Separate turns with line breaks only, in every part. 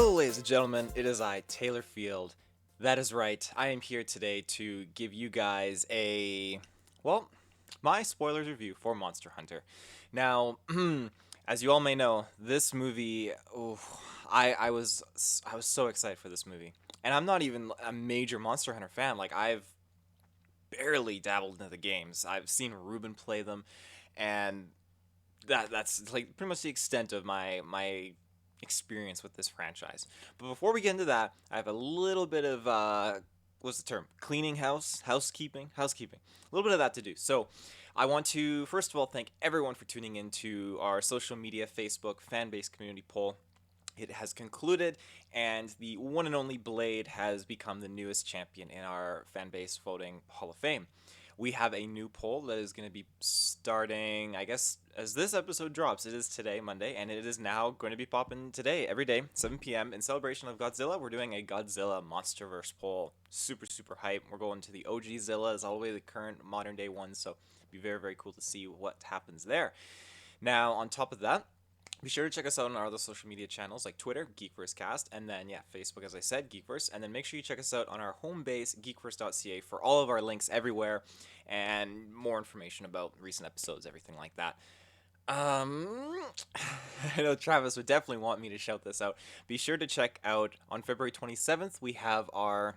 Hello, ladies and gentlemen. It is I, Taylor Field. That is right. I am here today to give you guys well, my spoilers review for Monster Hunter. Now, as you all may know, this movie, I was so excited for this movie, and I'm not even a major Monster Hunter fan. Like I've barely dabbled into the games. I've seen Ruben play them, and that's like pretty much the extent of my experience with this franchise. But before we get into that, I have a little bit of what's the term? Cleaning house, housekeeping. A little bit of that to do. So, I want to first of all thank everyone for tuning into our social media Facebook fan base community poll. It has concluded, and the one and only Blade has become the newest champion in our fan base voting Hall of Fame. We have a new poll that is going to be starting, I guess, as this episode drops. It is today, Monday, and it is now going to be popping today, every day, 7 p.m. In celebration of Godzilla. We're doing a Godzilla Monsterverse poll. Super, super hype. We're going to the OG Zillas, all the way to the current modern day ones, so it'll be very, very cool to see what happens there. Now, on top of that, be sure to check us out on our other social media channels like Twitter, Geekversecast, and then, yeah, Facebook, as I said, Geekverse. And then make sure you check us out on our home base, geekverse.ca, for all of our links everywhere and more information about recent episodes, everything like that. Um, I know Travis would definitely want me to shout this out. Be sure to check out on February 27th, we have our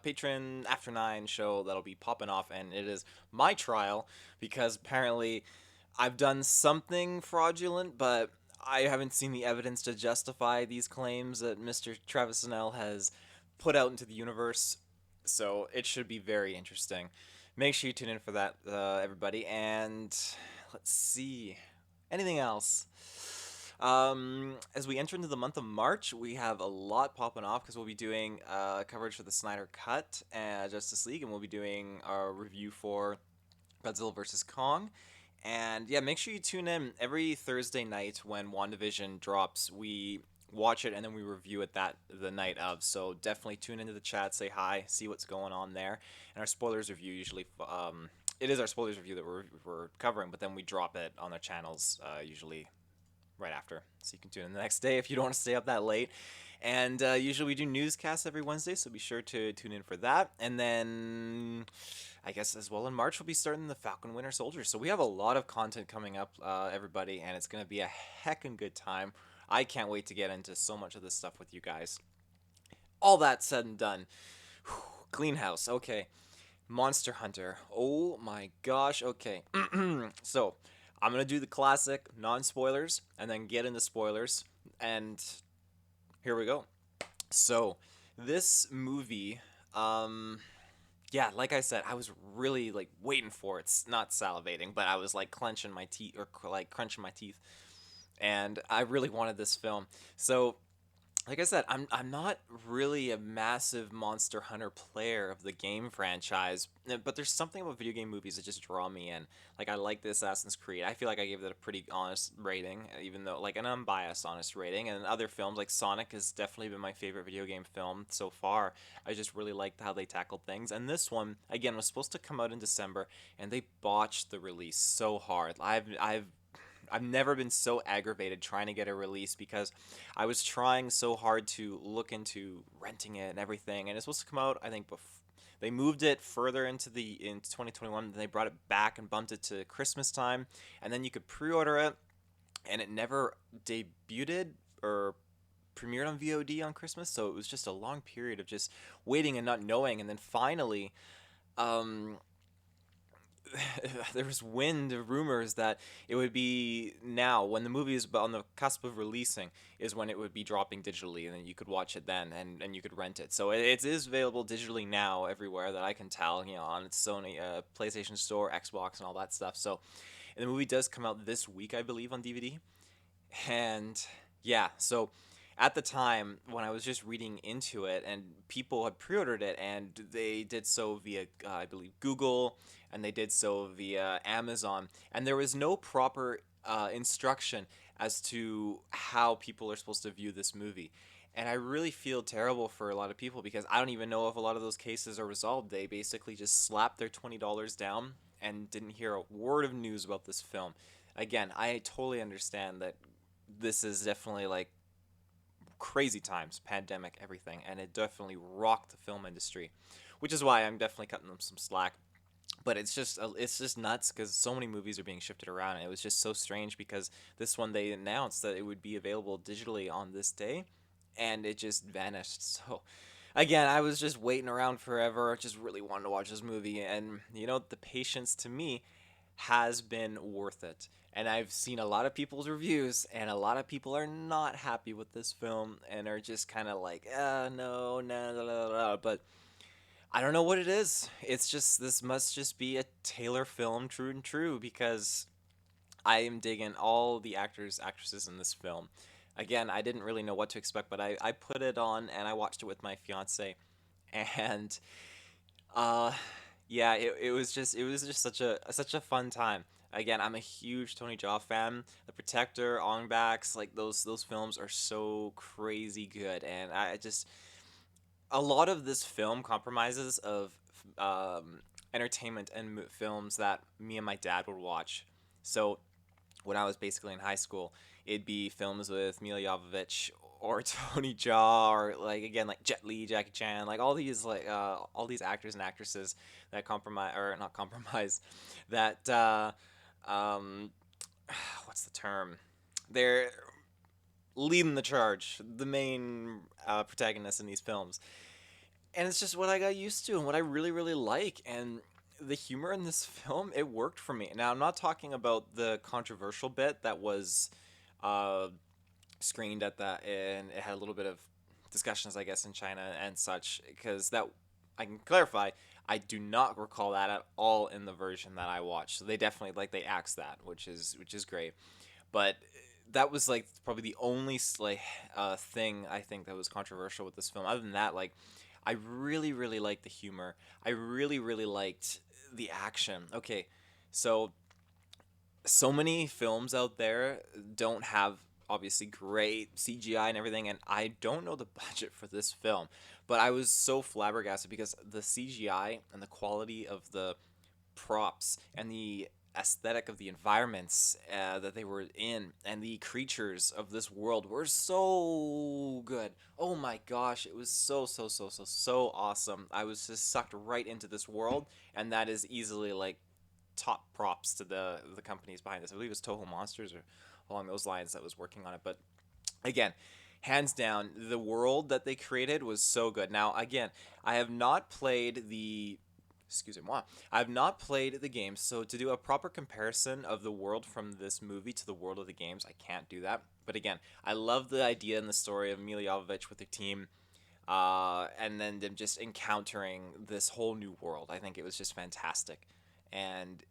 patron after 9 show that'll be popping off, and it is my trial because apparently I've done something fraudulent, but I haven't seen the evidence to justify these claims that Mr. Travis Snell has put out into the universe. So it should be very interesting. Make sure you tune in for that, everybody. And let's see. Anything else? As we enter into the month of March, we have a lot popping off because we'll be doing coverage for the Snyder Cut and Justice League, and we'll be doing our review for Godzilla vs. Kong. And yeah, make sure you tune in every Thursday night when WandaVision drops. We watch it and then we review it that the night of. So definitely tune into the chat, say hi, see what's going on there. And our spoilers review usually, it is our spoilers review that we're covering, but then we drop it on our channels usually right after. So you can tune in the next day if you don't want to stay up that late. And usually we do newscasts every Wednesday, so be sure to tune in for that. And then I guess as well in March we'll be starting the Falcon Winter Soldier. So we have a lot of content coming up, everybody, and it's going to be a heckin' good time. I can't wait to get into so much of this stuff with you guys. All that said and done. Clean house. Okay. Monster Hunter. Oh my gosh. Okay. So I'm going to do the classic non spoilers and then get into spoilers. And here we go. So this movie, yeah, like I said, I was really like waiting for it. It's not salivating, but I was like clenching my teeth or like crunching my teeth, and I really wanted this film. So like I said, I'm not really a massive Monster Hunter player of the game franchise, but there's something about video game movies that just draw me in. Like I like the Assassin's Creed. I feel like I gave it a pretty honest rating, even though like an unbiased honest rating. And other films like Sonic has definitely been my favorite video game film so far. I just really liked how they tackled things. And this one again was supposed to come out in December, and they botched the release so hard. I've never been so aggravated trying to get a release because I was trying so hard to look into renting it and everything, and it's supposed to come out. I think they moved it further into 2021. Then they brought it back and bumped it to Christmas time, and then you could pre-order it, and it never debuted or premiered on VOD on Christmas. So it was just a long period of just waiting and not knowing, and then finally. Um, there was wind of rumors that it would be now when the movie is on the cusp of releasing is when it would be dropping digitally, and then you could watch it then, and you could rent it. So it is available digitally now everywhere that I can tell, on its Sony PlayStation Store, Xbox, and all that stuff. So and the movie does come out this week, I believe, on DVD. And yeah, so at the time when I was just reading into it, and people had pre-ordered it, and they did so via, I believe, Google, and they did so via Amazon, and there was no proper instruction as to how people are supposed to view this movie. And I really feel terrible for a lot of people because I don't even know if a lot of those cases are resolved. They basically just slapped their $20 down and didn't hear a word of news about this film. Again, I totally understand that this is definitely like crazy times, pandemic, everything, and it definitely rocked the film industry, which is why I'm definitely cutting them some slack. But it's just nuts because so many movies are being shifted around, and it was just so strange because this one they announced that it would be available digitally on this day, and it just vanished. So again, I was just waiting around forever, just really wanted to watch this movie, and the patience to me has been worth it. And I've seen a lot of people's reviews, and a lot of people are not happy with this film and are just kind of like, no, no, no, no, no. But I don't know what it is. It's just, this must just be a Taylor film, true and true, because I am digging all the actors, actresses in this film. Again, I didn't really know what to expect, but I put it on and I watched it with my fiance, and uh, yeah, it was just such a fun time. Again, I'm a huge Tony Jaa fan. The Protector, Ong Baks, like those films are so crazy good, and I just a lot of this film compromises of um, entertainment and films that me and my dad would watch. So when I was basically in high school, it'd be films with Mila Jovovich or Tony Jaa or like again like Jet Li, Jackie Chan, like all these actors and actresses that compromise or not compromise that um what's the term? They're leading the charge, the main protagonists in these films, and it's just what I got used to and what I really really like. And the humor in this film, it worked for me. Now I'm not talking about the controversial bit that was uh, screened at that, and it had a little bit of discussions, I guess, in China and such. Because that, I can clarify, I do not recall that at all in the version that I watched. So they definitely like they axed that, which is great. But that was like probably the only like thing I think that was controversial with this film. Other than that, like I really really liked the humor. I really really liked the action. Okay, so so many films out there don't have obviously great CGI and everything, and I don't know the budget for this film, but I was so flabbergasted because the CGI and the quality of the props and the aesthetic of the environments that they were in and the creatures of this world were so good. Oh my gosh, it was so awesome. I was just sucked right into this world, and that is easily like top props to the companies behind this. I believe it was Toho Monsters or along those lines that was working on it. But again, hands down, the world that they created was so good. Now, again, I have not played the excuse me, I have not played the games, so to do a proper comparison of the world from this movie to the world of the games, I can't do that. But again, I love the idea and the story of Mila Jovovich with her team, and then them just encountering this whole new world. I think it was just fantastic, and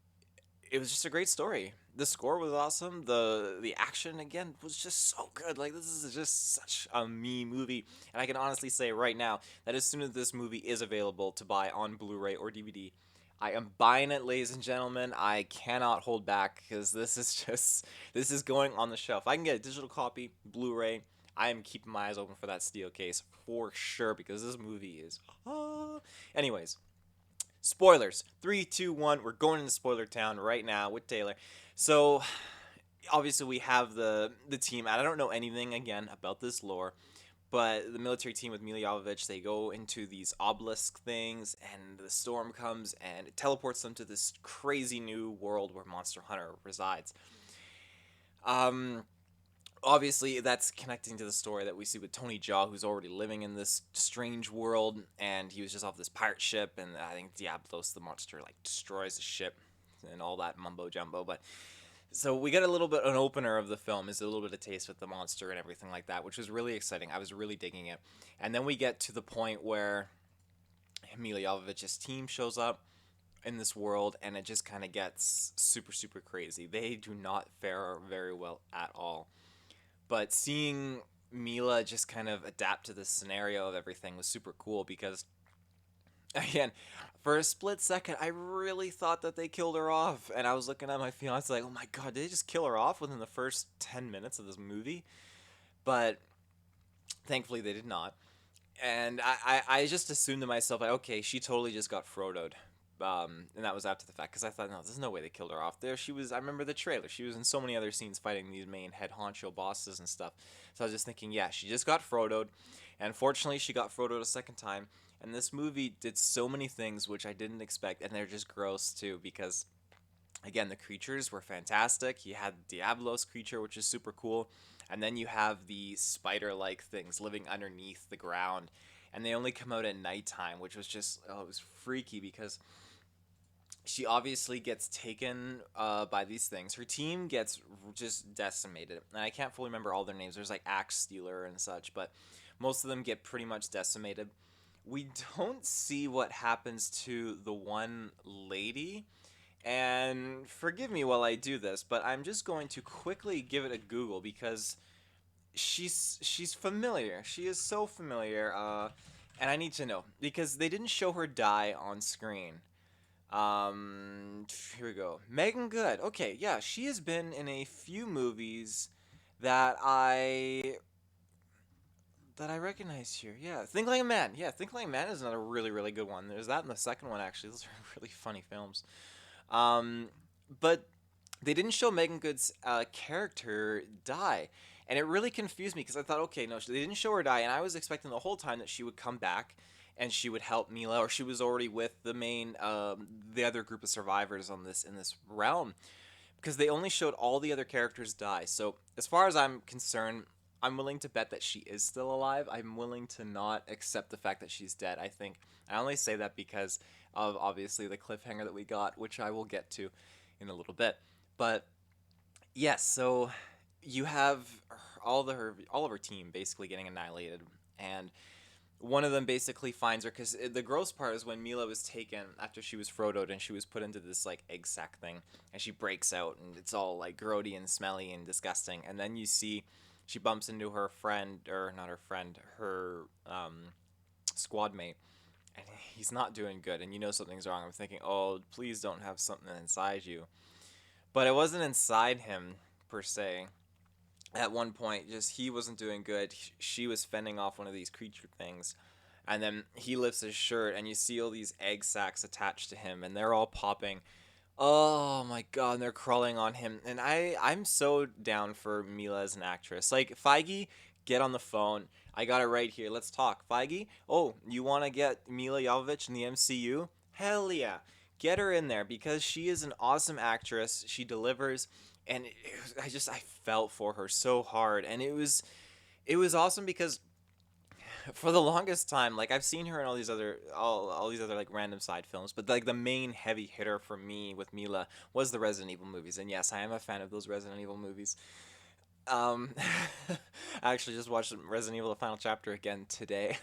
it was just a great story. The score was awesome. The action again was just so good. Like this is just such a me movie, and I can honestly say right now that as soon as this movie is available to buy on Blu-ray or DVD, I am buying it, ladies and gentlemen. I cannot hold back because this is just this is going on the shelf. I can get a digital copy, Blu-ray. I am keeping my eyes open for that steel case for sure because this movie is. Anyways, spoilers. Three, two, one. We're going into spoiler town right now with Taylor. So obviously we have the team. And I don't know anything again about this lore, but the military team with Mila Jovovich, they go into these obelisk things, and the storm comes and it teleports them to this crazy new world where Monster Hunter resides. Um, Obviously that's connecting to the story that we see with Tony Jaa, who's already living in this strange world, and he was just off this pirate ship, and I think Diablos the monster like destroys the ship and all that mumbo jumbo. But so we get a little bit an opener of the film is a little bit of taste with the monster and everything like that, which was really exciting. I was really digging it, and then we get to the point where Mila Jovovich's team shows up in this world, and it just kind of gets super crazy. They do not fare very well at all, but seeing Mila just kind of adapt to the scenario of everything was super cool because, again, for a split second, I really thought that they killed her off. And I was looking at my fiance like, oh my god, did they just kill her off within the first 10 minutes of this movie? But thankfully, they did not. And I just assumed to myself, like, okay, she totally just got Frodo'd. And that was after the fact because I thought, no, there's no way they killed her off. There she was. I remember the trailer. She was in so many other scenes fighting these main head honcho bosses and stuff. So I was just thinking, yeah, she just got Frodoed, and unfortunately, she got Frodoed a second time. And this movie did so many things which I didn't expect, and they're just gross too because again, the creatures were fantastic. You had Diablo's creature, which is super cool, and then you have the spider-like things living underneath the ground, and they only come out at nighttime, which was just it was freaky because she obviously gets taken by these things. Her team gets just decimated, and I can't fully remember all their names. There's like Axe Stealer and such, but most of them get pretty much decimated. We don't see what happens to the one lady, and forgive me while I do this, but I'm just going to quickly give it a Google because she's familiar. She is so familiar, and I need to know because they didn't show her die on screen. Here we go. Megan Good. Okay, yeah, she has been in a few movies that I recognize here. Yeah, Think Like a Man. Yeah, Think Like a Man is another really good one. There's that in the second one actually. Those are really funny films. Um, but they didn't show Megan Good's character die, and it really confused me because I thought, okay, no, they didn't show her die, and I was expecting the whole time that she would come back and she would help Mila, or she was already with the main, the other group of survivors on this in this realm, because they only showed all the other characters die. So as far as I'm concerned, I'm willing to bet that she is still alive. I'm willing to not accept the fact that she's dead. I think I only say that because of obviously the cliffhanger that we got, which I will get to in a little bit. But yes, so you have all of her team basically getting annihilated, and one of them basically finds her because the gross part is when Mila was taken after she was Frodoed and she was put into this like egg sac thing, and she breaks out and it's all like grody and smelly and disgusting, and then you see she bumps into her friend, or not her friend, her squad mate, and he's not doing good, and you know something's wrong. I'm thinking, oh, please don't have something inside you, but it wasn't inside him per se. At one point, just he wasn't doing good. She was fending off one of these creature things, and then he lifts his shirt, and you see all these egg sacs attached to him, and they're all popping. Oh my god, and they're crawling on him, and I'm so down for Mila as an actress. Like Feige, get on the phone. I got it right here. Let's talk. Feige, oh, you want to get Mila Jovovich in the MCU? Hell yeah, get her in there because she is an awesome actress. She delivers, and I felt for her so hard, and it was awesome because for the longest time, like I've seen her in all these other like random side films, but like the main heavy hitter for me with Mila was the Resident Evil movies, and yes, I am a fan of those Resident Evil movies. Um, I actually just watched Resident Evil: The Final Chapter again today,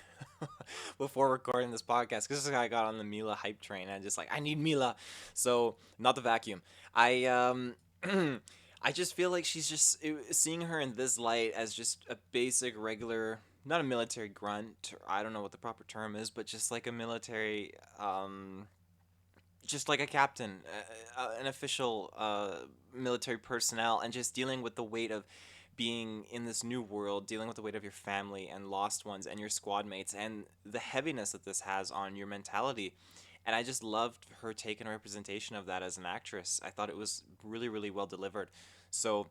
before recording this podcast, because I got on the Mila hype train, and just like I need Mila, so not the vacuum. I I just feel like she's just seeing her in this light as just a basic regular, not a military grunt. I don't know what the proper term is, but just like a military, just like a captain, an official military personnel, and just dealing with the weight of being in this new world, dealing with the weight of your family and lost ones and your squad mates, and the heaviness that this has on your mentality. And I just loved her take and representation of that as an actress. I thought it was really well delivered. So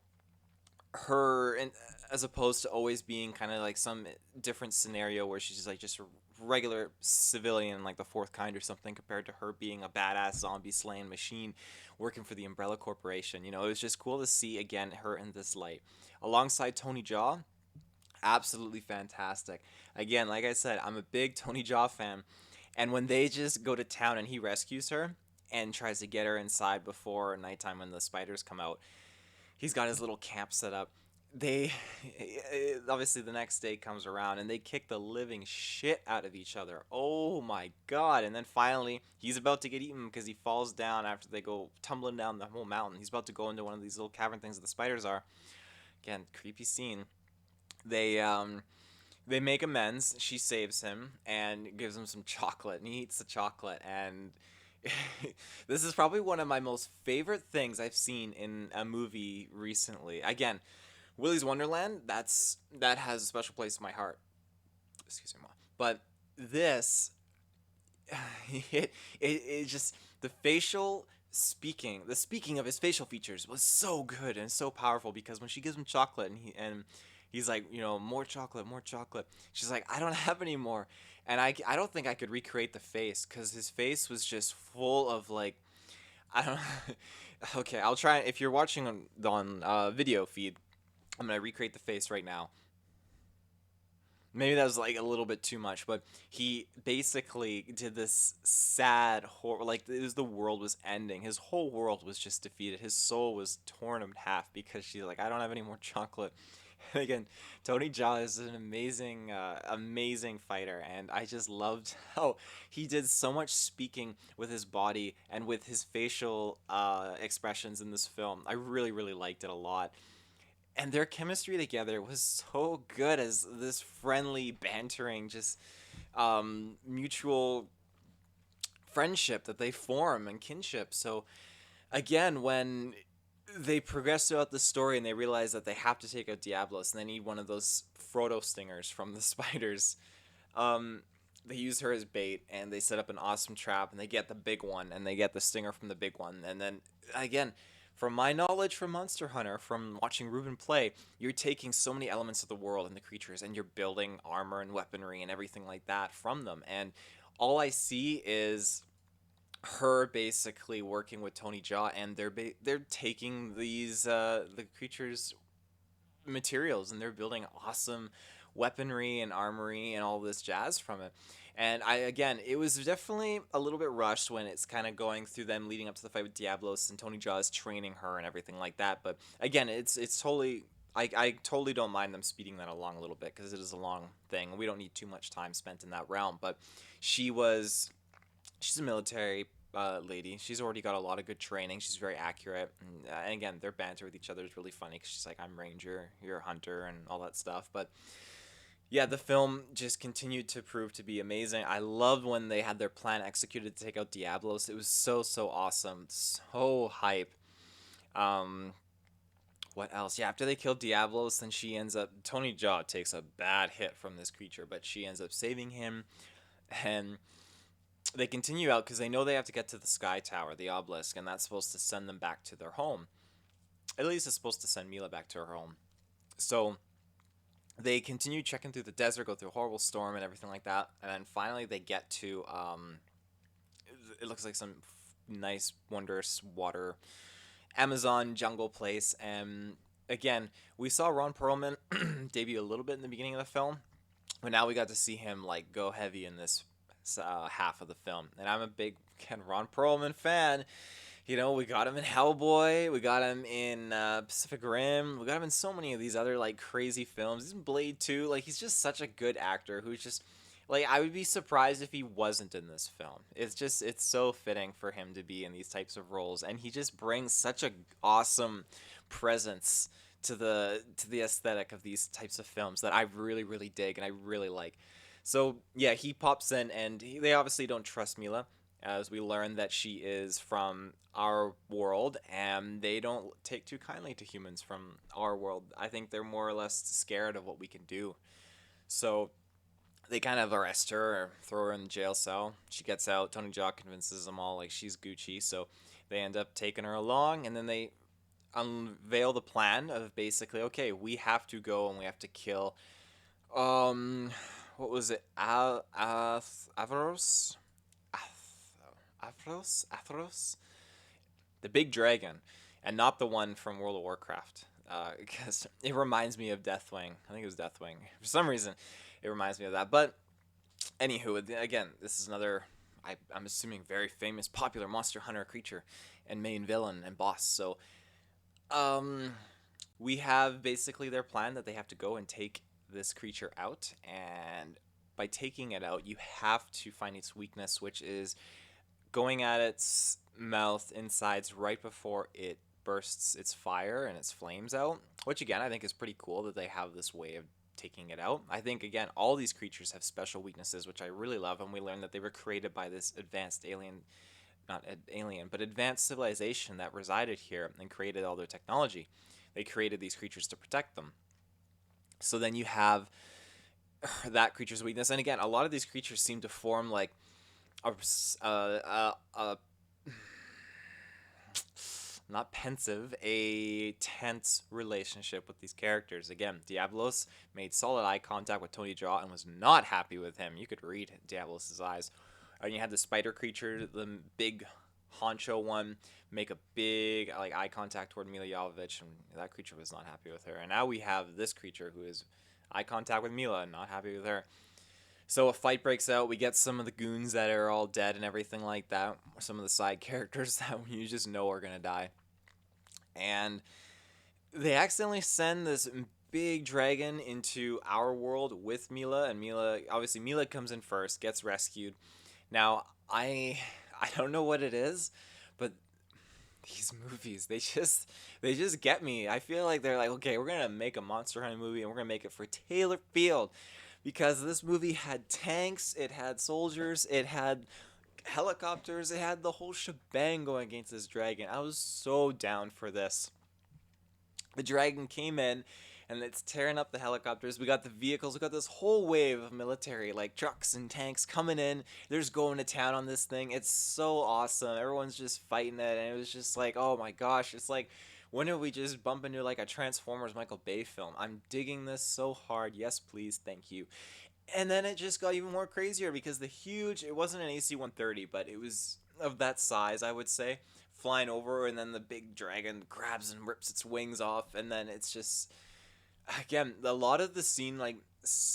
her, and as opposed to always being kind of like some different scenario where she's like just a regular civilian like the fourth kind or something, compared to her being a badass zombie slaying machine working for the Umbrella Corporation. It was just cool to see again her in this light alongside Tony Jaa. Absolutely fantastic. Again, like I said, I'm a big Tony Jaa fan, and when they just go to town and he rescues her and tries to get her inside before nighttime when the spiders come out, he's got his little camp set up. They obviously the next day comes around and they kick the living shit out of each other. Oh my god. And then finally he's about to get eaten because he falls down after they go tumbling down the whole mountain. He's about to go into one of these little cavern things that the spiders are. Again, creepy scene. They make amends. She saves him and gives him some chocolate, and he eats the chocolate. And this is probably one of my most favorite things I've seen in a movie recently. Again, Willy's Wonderland. That has a special place in my heart. Excuse me, Mom. But this, it just The facial speaking, the speaking of his facial features was so good and so powerful because when she gives him chocolate and he's like, more chocolate, more chocolate. She's like, I don't have any more. And I don't think I could recreate the face because his face was just full of like, I don't okay, I'll try. If you're watching on video feed, I'm gonna recreate the face right now. Maybe that was like a little bit too much, but he basically did this sad horror, like it was the world was ending. His whole world was just defeated. His soul was torn in half because she's like, I don't have any more chocolate. And again, Tony Jaa is an amazing, amazing fighter, and I just loved how he did so much speaking with his body and with his facial expressions in this film. I really, really liked it a lot, and their chemistry together was so good as this friendly bantering just mutual friendship that they form and kinship. So again, when they progress throughout the story and they realize that they have to take out Diablos and they need one of those Frodo stingers from the spiders, um, they use her as bait and they set up an awesome trap and they get the big one and they get the stinger from the big one. And then again, from my knowledge from Monster Hunter, from watching Ruben play, you're taking so many elements of the world and the creatures and you're building armor and weaponry and everything like that from them. And all I see is her basically working with Tony Jaa, and they're taking these the creatures' materials and they're building awesome weaponry and armory and all this jazz from it. And I again, it was definitely a little bit rushed when it's kind of going through them leading up to the fight with Diablos and Tony Jaa is training her and everything like that. But again, it's totally. I totally don't mind them speeding that along a little bit because it is a long thing. We don't need too much time spent in that realm. But she was she's a military lady. She's already got a lot of good training. She's very accurate. And again, their banter with each other is really funny because she's like, I'm Ranger, you're a hunter, and all that stuff. But yeah, the film just continued to prove to be amazing. I loved when they had their plan executed to take out Diablos. It was so, so awesome. So hype. Um, what else? Yeah, after they killed Diablos, then she ends up. Tony Jaa takes a bad hit from this creature, but she ends up saving him. And they continue out because they know they have to get to the Sky Tower, the obelisk, and that's supposed to send them back to their home. At least it's supposed to send Mila back to her home. So they continue trekking through the desert, go through a horrible storm and everything like that, and then finally they get to it looks like some nice, wondrous water Amazon jungle place. And again, we saw Ron Perlman debut a little bit in the beginning of the film, but now we got to see him like go heavy in this half of the film. And I'm a big Ron Perlman fan. We got him in Hellboy, we got him in Pacific Rim, we got him in so many of these other like crazy films. He's in Blade 2. Like he's just such a good actor who's just like I would be surprised if he wasn't in this film. It's so fitting for him to be in these types of roles, and he just brings such a awesome presence to the aesthetic of these types of films that I really really dig and I really like. So yeah, he pops in, and they obviously don't trust Mila, as we learn that she is from our world, and they don't take too kindly to humans from our world. I think they're more or less scared of what we can do. So they kind of arrest her or throw her in the jail cell. She gets out. Tony Jaa convinces them all like she's Gucci, so they end up taking her along, and then they unveil the plan of basically, okay, we have to go and we have to kill um what was it? Avaros? Athros? The big dragon, and not the one from World of Warcraft. Because it reminds me of Deathwing. I think it was Deathwing. For some reason, it reminds me of that. But anywho, again, this is another, I'm assuming, very famous, popular Monster Hunter creature and main villain and boss. So, um, we have basically their plan that they have to go and take this creature out, and by taking it out, you have to find its weakness, which is going at its mouth insides right before it bursts its fire and its flames out. Which again, I think is pretty cool that they have this way of taking it out. I think again, all these creatures have special weaknesses, which I really love, and we learn that they were created by this advanced alien, not alien, but advanced civilization that resided here and created all their technology. They created these creatures to protect them. So then you have that creature's weakness, and again, a lot of these creatures seem to form like a not pensive, a tense relationship with these characters. Again, Diablos made solid eye contact with Tony Jaa and was not happy with him. You could read Diablos' eyes. And you had the spider creature, the big honcho one, make a big like eye contact toward Mila Jovovich, and that creature was not happy with her. And now we have this creature who is eye contact with Mila and not happy with her. So a fight breaks out. We get some of the goons that are all dead and everything like that. Some of the side characters that you just know are gonna die. And they accidentally send this big dragon into our world with Mila, and Mila comes in first, gets rescued. Now I don't know what it is, but these movies they just get me. I feel like they're like, okay, we're gonna make a Monster Hunter movie and we're gonna make it for Taylor Field, because this movie had tanks, it had soldiers, it had helicopters, it had the whole shebang going against this dragon. I was so down for this. The dragon came in and it's tearing up the helicopters. We got the vehicles. We got this whole wave of military, like trucks and tanks coming in. They're just going to town on this thing. It's so awesome. Everyone's just fighting it. And it was just like, oh my gosh. It's like, when did we just bump into like a Transformers Michael Bay film? I'm digging this so hard. Yes, please. Thank you. And then it just got even more crazier because it wasn't an AC 130, but it was of that size, I would say, flying over, and then the big dragon grabs and rips its wings off, and then it's just, again, a lot of the scene, like,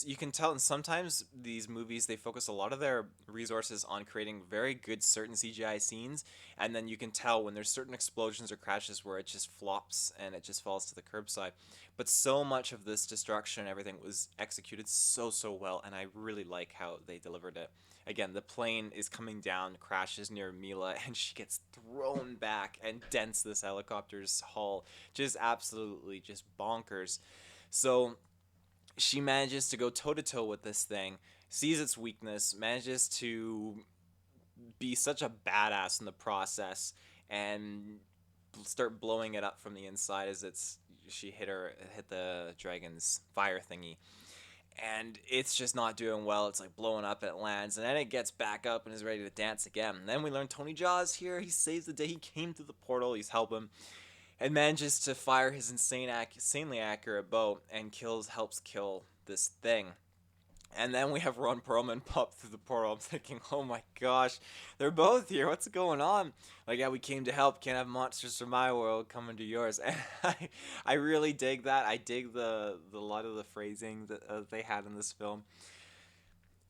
you can tell, and sometimes these movies, they focus a lot of their resources on creating very good certain CGI scenes, and then you can tell when there's certain explosions or crashes where it just flops and it just falls to the curbside. But so much of this destruction and everything was executed so well, and I really like how they delivered it. Again, the plane is coming down, crashes near Mila, and she gets thrown back and dents this helicopter's hull. Just absolutely just bonkers. So she manages to go toe to toe with this thing, sees its weakness, manages to be such a badass in the process, and start blowing it up from the inside as she hit the dragon's fire thingy, and it's just not doing well. It's like blowing up, and it lands, and then it gets back up and is ready to dance again. And then we learn Tony Jaa is here. He saves the day. He came through the portal. He's helping, and manages to fire his insanely accurate bow and helps kill this thing. And then we have Ron Perlman pop through the portal. I'm thinking, oh my gosh, they're both here. What's going on? Like, yeah, we came to help. Can't have monsters from my world coming to yours. And I really dig that. I dig the lot of the phrasing that they had in this film.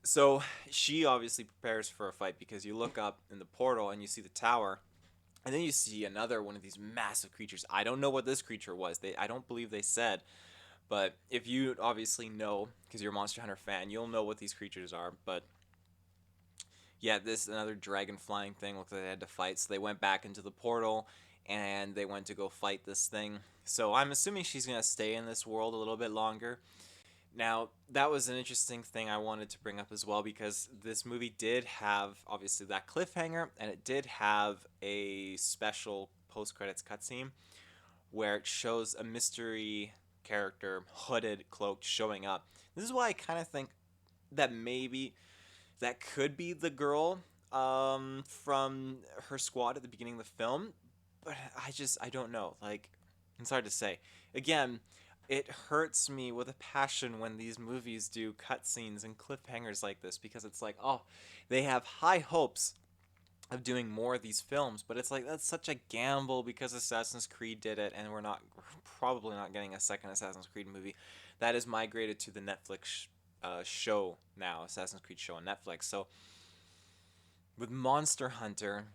So she obviously prepares for a fight because you look up in the portal and you see the tower. And then you see another one of these massive creatures. I don't know what this creature was. I don't believe they said. But if you obviously know, because you're a Monster Hunter fan, you'll know what these creatures are. But yeah, this another dragon flying thing looked like they had to fight. So they went back into the portal and they went to go fight this thing. So I'm assuming she's going to stay in this world a little bit longer. Now, that was an interesting thing I wanted to bring up as well, because this movie did have, obviously, that cliffhanger, and it did have a special post-credits cutscene where it shows a mystery character, hooded, cloaked, showing up. This is why I kind of think that maybe that could be the girl from her squad at the beginning of the film, but I don't know. Like, it's hard to say. Again, it hurts me with a passion when these movies do cutscenes and cliffhangers like this, because it's like, oh, they have high hopes of doing more of these films, but it's like that's such a gamble because Assassin's Creed did it, and we're probably not getting a second Assassin's Creed movie. That is migrated to the Netflix show now, Assassin's Creed show on Netflix. So with Monster Hunter,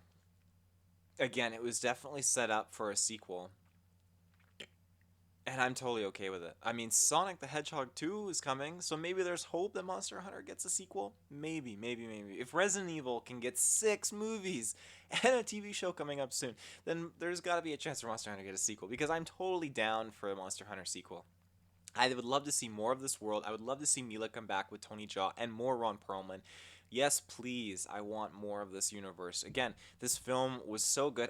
again, it was definitely set up for a sequel, and I'm totally okay with it. I mean, Sonic the Hedgehog 2 is coming, so maybe there's hope that Monster Hunter gets a sequel. Maybe. If Resident Evil can get 6 movies and a TV show coming up soon, then there's got to be a chance for Monster Hunter to get a sequel, because I'm totally down for a Monster Hunter sequel. I would love to see more of this world. I would love to see Mila come back with Tony Jaa and more Ron Perlman. Yes, please. I want more of this universe. Again, this film was so good.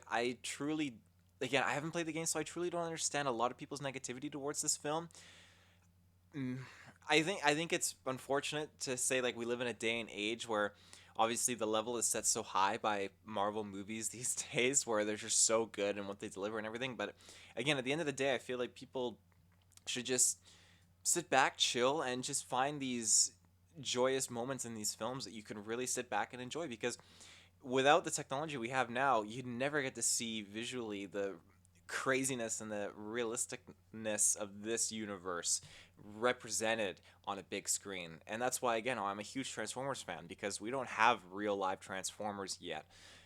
Again, I haven't played the game, so I truly don't understand a lot of people's negativity towards this film. I think it's unfortunate to say, like, we live in a day and age where, Obviously, the level is set so high by Marvel movies these days where they're just so good in what they deliver and everything. But again, at the end of the day, I feel like people should just sit back, chill, and just find these joyous moments in these films that you can really sit back and enjoy, because without the technology we have now, you'd never get to see visually the craziness and the realisticness of this universe represented on a big screen. And that's why, again, I'm a huge Transformers fan, because we don't have real live Transformers yet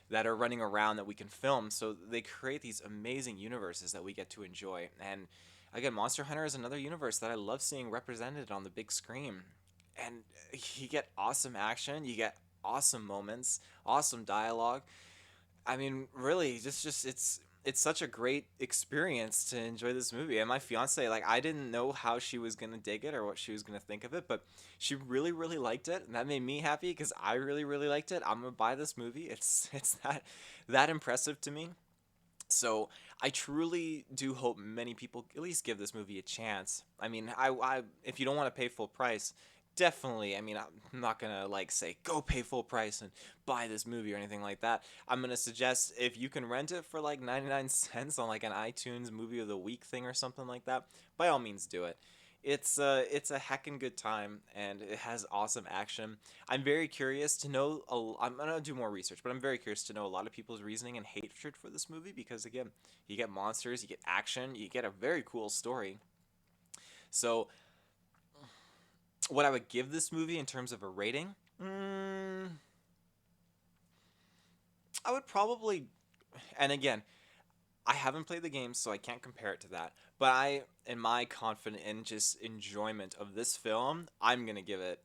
that are running around that we can film. So they create these amazing universes that we get to enjoy. And again, Monster Hunter is another universe that I love seeing represented on the big screen. And you get awesome action, you get awesome moments, awesome dialogue. I mean, really, just it's such a great experience to enjoy this movie. And my fiance, like, I didn't know how she was gonna dig it or what she was gonna think of it, but she really, really liked it, and that made me happy because I really, really liked it. I'm gonna buy this movie. It's that impressive to me. So I truly do hope many people at least give this movie a chance. I mean, I if you don't want to pay full price, definitely. I mean, I'm not gonna like say go pay full price and buy this movie or anything like that. I'm gonna suggest if you can rent it for like 99 cents on like an iTunes movie of the week thing or something like that, by all means do it. It's a heckin' good time, and it has awesome action. I'm very curious to know. I'm gonna do more research, but I'm very curious to know a lot of people's reasoning and hatred for this movie, because again, you get monsters, you get action, you get a very cool story. So, what I would give this movie in terms of a rating, I would probably, and again, I haven't played the game, so I can't compare it to that. But I, in my confident and just enjoyment of this film, I'm gonna give it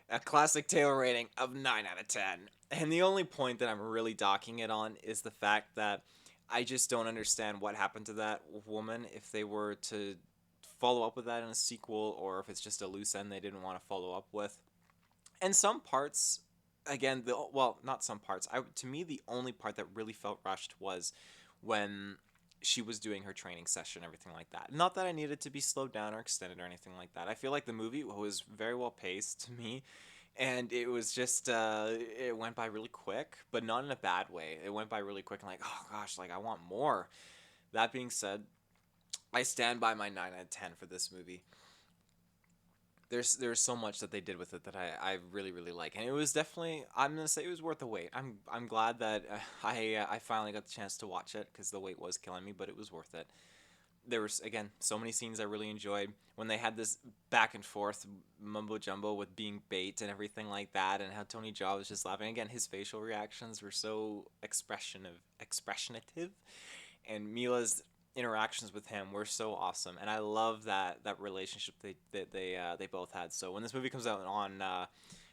a classic Taylor rating of 9 out of 10. And the only point that I'm really docking it on is the fact that I just don't understand what happened to that woman, if they were to follow up with that in a sequel, or if it's just a loose end they didn't want to follow up with. And some parts, again, well, not some parts. To me, the only part that really felt rushed was when she was doing her training session, everything like that. Not that I needed to be slowed down or extended or anything like that. I feel like the movie was very well paced to me, and it was just it went by really quick, but not in a bad way. It went by really quick, and like, oh gosh, like I want more. That being said, I stand by my 9 out of 10 for this movie. There's so much that they did with it that I really, really like, and it was definitely, I'm gonna say, it was worth the wait. I'm glad that I finally got the chance to watch it, because the wait was killing me, but it was worth it. There was, again, so many scenes I really enjoyed when they had this back and forth mumbo jumbo with being bait and everything like that, and how Tony Jaa was just laughing. Again, his facial reactions were so expressionative, and Mila's interactions with him were so awesome, and I love that relationship they both had. So when this movie comes out on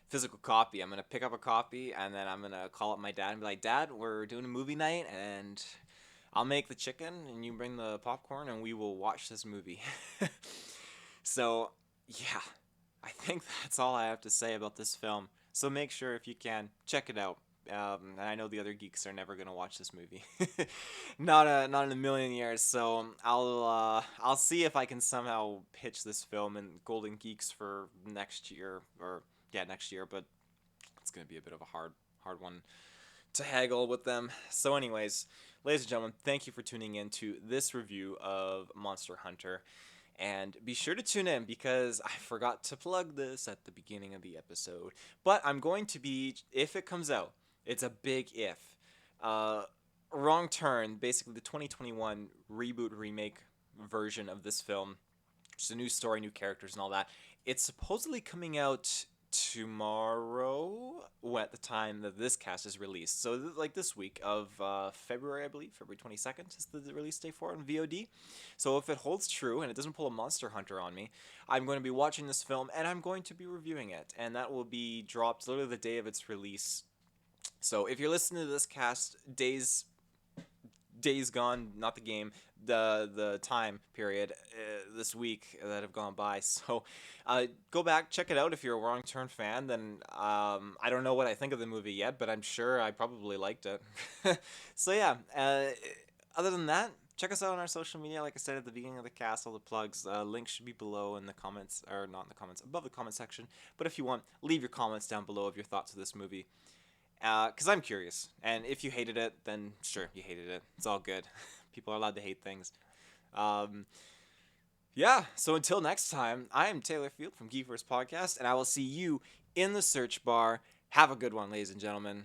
physical copy, I'm gonna pick up a copy, and then I'm gonna call up my dad and be like, Dad, we're doing a movie night, and I'll make the chicken and you bring the popcorn, and we will watch this movie. So yeah, I think that's all I have to say about this film. So make sure, if you can, check it out. And I know the other geeks are never gonna watch this movie, not in a million years. So I'll see if I can somehow pitch this film in Golden Geeks for next year, or yeah, next year. But it's gonna be a bit of a hard one to haggle with them. So, anyways, ladies and gentlemen, thank you for tuning in to this review of Monster Hunter. And be sure to tune in, because I forgot to plug this at the beginning of the episode. But I'm going to be, if it comes out, it's a big if. Uh, Wrong Turn, basically the 2021 reboot remake version of this film. Just a new story, new characters, and all that. It's supposedly coming out tomorrow, at the time that this cast is released. So like this week of February, I believe, February 22nd is the release date for it on VOD. So if it holds true and it doesn't pull a Monster Hunter on me, I'm going to be watching this film, and I'm going to be reviewing it, and that will be dropped literally the day of its release. So if you're listening to this cast days gone, not the game, the time period this week that have gone by. So go back, check it out. If you're a Wrong Turn fan, then I don't know what I think of the movie yet, but I'm sure I probably liked it. So yeah, other than that, check us out on our social media. Like I said at the beginning of the cast, all the plugs, links should be below in the comments, or not in the comments, above the comment section. But if you want, leave your comments down below of your thoughts of this movie. Because I'm curious. And if you hated it, then sure, you hated it. It's all good. People are allowed to hate things. Um, yeah, so until next time, I am Taylor Field from Geekverse Podcast, and I will see you in the search bar. Have a good one, ladies and gentlemen.